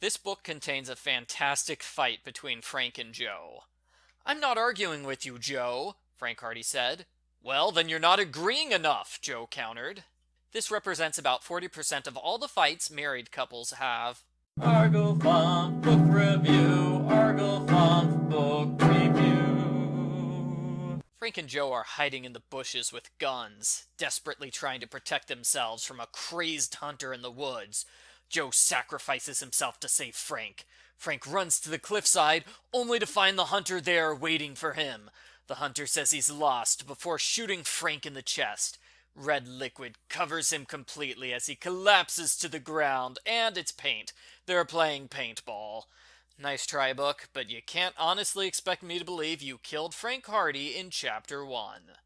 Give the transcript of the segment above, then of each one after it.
This book contains a fantastic fight between Frank and Joe. "I'm not arguing with you, Joe," Frank Hardy said. "Well, then you're not agreeing enough," Joe countered. This represents about 40% of all the fights married couples have. Argo Font Book Review, Argo Font Book Review. Frank and Joe are hiding in the bushes with guns, desperately trying to protect themselves from a crazed hunter in the woods. Joe sacrifices himself to save Frank. Frank runs to the cliffside, only to find the hunter there waiting for him. The hunter says he's lost before shooting Frank in the chest. Red liquid covers him completely as he collapses to the ground, and it's paint. They're playing paintball. Nice try, book, but you can't honestly expect me to believe you killed Frank Hardy in Chapter 1.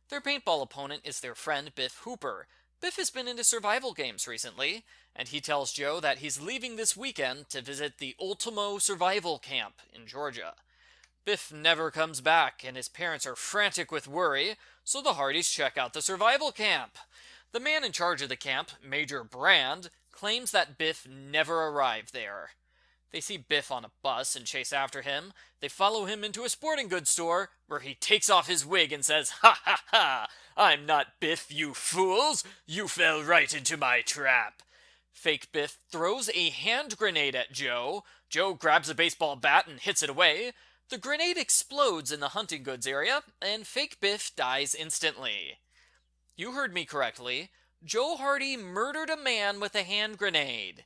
Their paintball opponent is their friend Biff Hooper. Biff has been into survival games recently, and he tells Joe that he's leaving this weekend to visit the Ultimo Survival Camp in Georgia. Biff never comes back, and his parents are frantic with worry, so the Hardys check out the survival camp. The man in charge of the camp, Major Brand, claims that Biff never arrived there. They see Biff on a bus and chase after him. They follow him into a sporting goods store, where he takes off his wig and says, "Ha ha ha! I'm not Biff, you fools! You fell right into my trap!" Fake Biff throws a hand grenade at Joe. Joe grabs a baseball bat and hits it away. The grenade explodes in the hunting goods area, and Fake Biff dies instantly. You heard me correctly. Joe Hardy murdered a man with a hand grenade.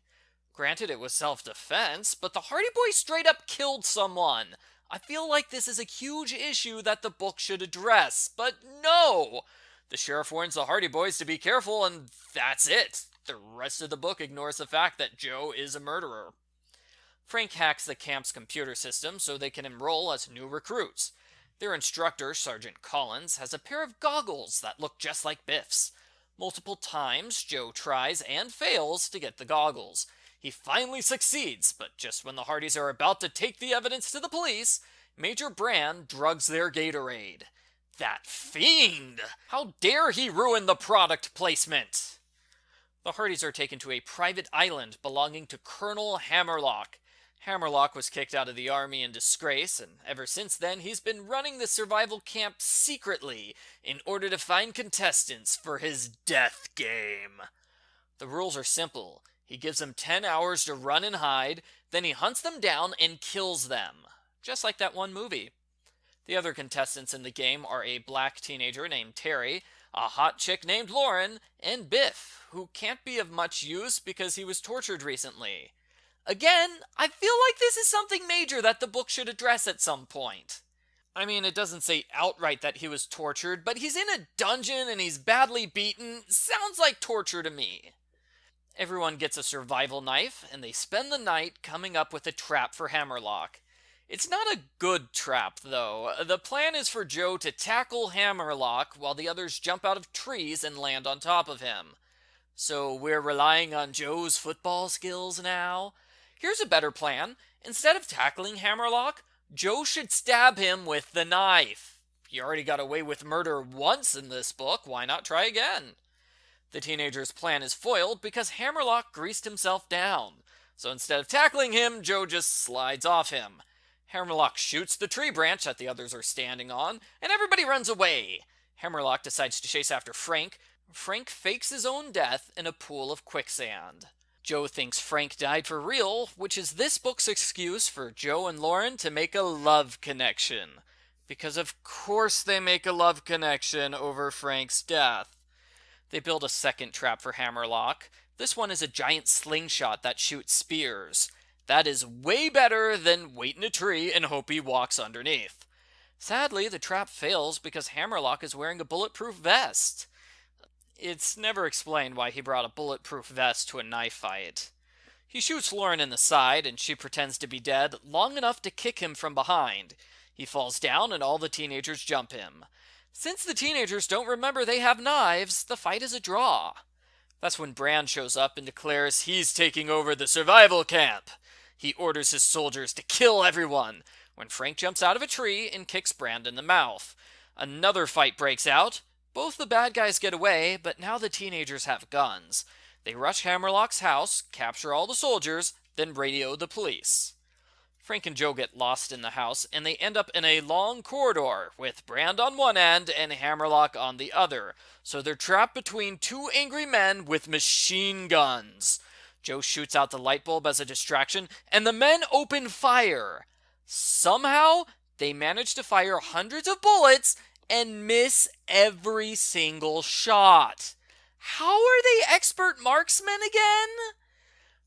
Granted, it was self-defense, but the Hardy Boys straight up killed someone. I feel like this is a huge issue that the book should address, but no! The sheriff warns the Hardy Boys to be careful, and that's it. The rest of the book ignores the fact that Joe is a murderer. Frank hacks the camp's computer system so they can enroll as new recruits. Their instructor, Sergeant Collins, has a pair of goggles that look just like Biff's. Multiple times, Joe tries and fails to get the goggles. He finally succeeds, but just when the Hardys are about to take the evidence to the police, Major Brand drugs their Gatorade. That fiend! How dare he ruin the product placement! The Hardys are taken to a private island belonging to Colonel Hammerlock. Hammerlock was kicked out of the army in disgrace, and ever since then he's been running the survival camp secretly in order to find contestants for his Deathgame. The rules are simple. He gives them 10 hours to run and hide, then he hunts them down and kills them. Just like that one movie. The other contestants in the game are a black teenager named Terry, a hot chick named Lauren, and Biff, who can't be of much use because he was tortured recently. Again, I feel like this is something major that the book should address at some point. I mean, it doesn't say outright that he was tortured, but he's in a dungeon and he's badly beaten. Sounds like torture to me. Everyone gets a survival knife, and they spend the night coming up with a trap for Hammerlock. It's not a good trap, though. The plan is for Joe to tackle Hammerlock while the others jump out of trees and land on top of him. So we're relying on Joe's football skills now? Here's a better plan. Instead of tackling Hammerlock, Joe should stab him with the knife. You already got away with murder once in this book, why not try again? The teenager's plan is foiled because Hammerlock greased himself down. So instead of tackling him, Joe just slides off him. Hammerlock shoots the tree branch that the others are standing on, and everybody runs away. Hammerlock decides to chase after Frank. Frank fakes his own death in a pool of quicksand. Joe thinks Frank died for real, which is this book's excuse for Joe and Lauren to make a love connection. Because of course they make a love connection over Frank's death. They build a second trap for Hammerlock. This one is a giant slingshot that shoots spears. That is way better than wait in a tree and hope he walks underneath. Sadly, the trap fails because Hammerlock is wearing a bulletproof vest. It's never explained why he brought a bulletproof vest to a knife fight. He shoots Lauren in the side, and she pretends to be dead long enough to kick him from behind. He falls down, and all the teenagers jump him. Since the teenagers don't remember they have knives, the fight is a draw. That's when Brand shows up and declares he's taking over the survival camp. He orders his soldiers to kill everyone, when Frank jumps out of a tree and kicks Brand in the mouth. Another fight breaks out. Both the bad guys get away, but now the teenagers have guns. They rush Hammerlock's house, capture all the soldiers, then radio the police. Frank and Joe get lost in the house, and they end up in a long corridor with Brand on one end and Hammerlock on the other. So they're trapped between two angry men with machine guns. Joe shoots out the light bulb as a distraction, and the men open fire. Somehow, they manage to fire hundreds of bullets and miss every single shot. How are they expert marksmen again?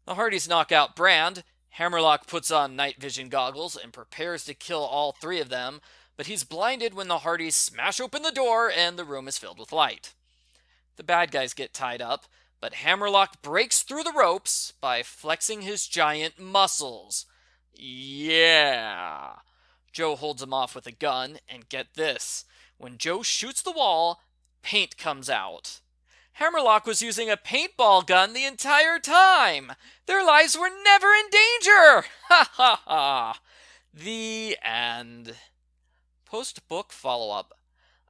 The Hardys knock out Brand. Hammerlock puts on night vision goggles and prepares to kill all three of them, but he's blinded when the Hardys smash open the door and the room is filled with light. The bad guys get tied up, but Hammerlock breaks through the ropes by flexing his giant muscles. Yeah! Joe holds him off with a gun, and get this, when Joe shoots the wall, paint comes out. Hammerlock was using a paintball gun the entire time. Their lives were never in danger. Ha ha ha. The end. Post-book follow-up.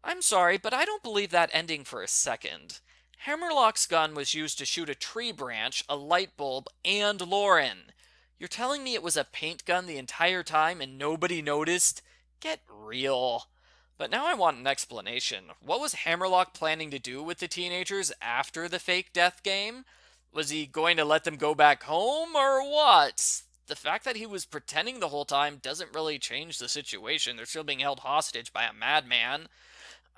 I'm sorry, but I don't believe that ending for a second. Hammerlock's gun was used to shoot a tree branch, a light bulb, and Lauren. You're telling me it was a paint gun the entire time and nobody noticed? Get real. But now I want an explanation. What was Hammerlock planning to do with the teenagers after the fake death game? Was he going to let them go back home, or what? The fact that he was pretending the whole time doesn't really change the situation. They're still being held hostage by a madman.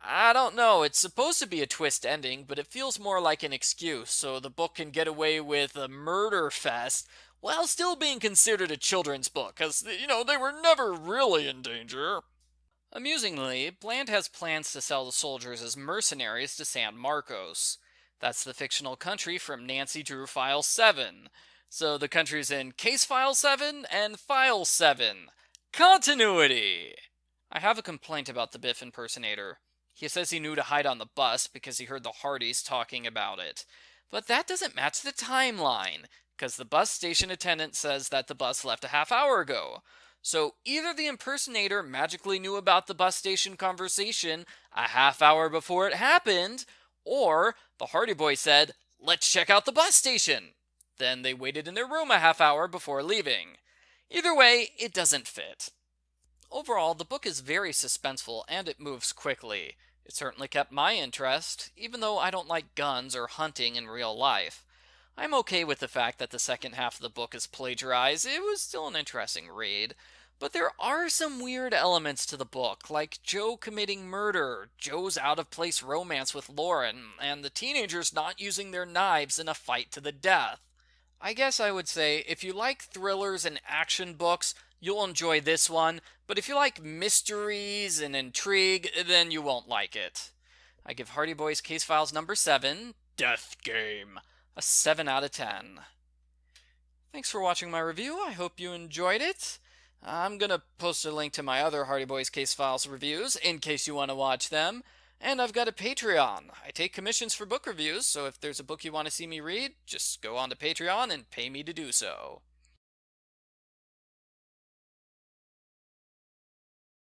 I don't know. It's supposed to be a twist ending, but it feels more like an excuse, so the book can get away with a murder fest while still being considered a children's book, because, they were never really in danger. Amusingly, Bland has plans to sell the soldiers as mercenaries to San Marcos. That's the fictional country from Nancy Drew File 7. So the country's in Case File 7 and File 7. Continuity! I have a complaint about the Biff impersonator. He says he knew to hide on the bus because he heard the Hardys talking about it. But that doesn't match the timeline, because the bus station attendant says that the bus left a half hour ago. So either the impersonator magically knew about the bus station conversation a half hour before it happened, or the Hardy Boys said, "Let's check out the bus station." Then they waited in their room a half hour before leaving. Either way, it doesn't fit. Overall, the book is very suspenseful and it moves quickly. It certainly kept my interest, even though I don't like guns or hunting in real life. I'm okay with the fact that the second half of the book is plagiarized. It was still an interesting read. But there are some weird elements to the book, like Joe committing murder, Joe's out-of-place romance with Lauren, and the teenagers not using their knives in a fight to the death. I guess I would say, if you like thrillers and action books, you'll enjoy this one, but if you like mysteries and intrigue, then you won't like it. I give Hardy Boys Casefiles number 7, Deathgame, a 7 out of 10. Thanks for watching my review. I hope you enjoyed it. I'm going to post a link to my other Hardy Boys Casefiles reviews in case you want to watch them. And I've got a Patreon. I take commissions for book reviews, so if there's a book you want to see me read, just go on to Patreon and pay me to do so.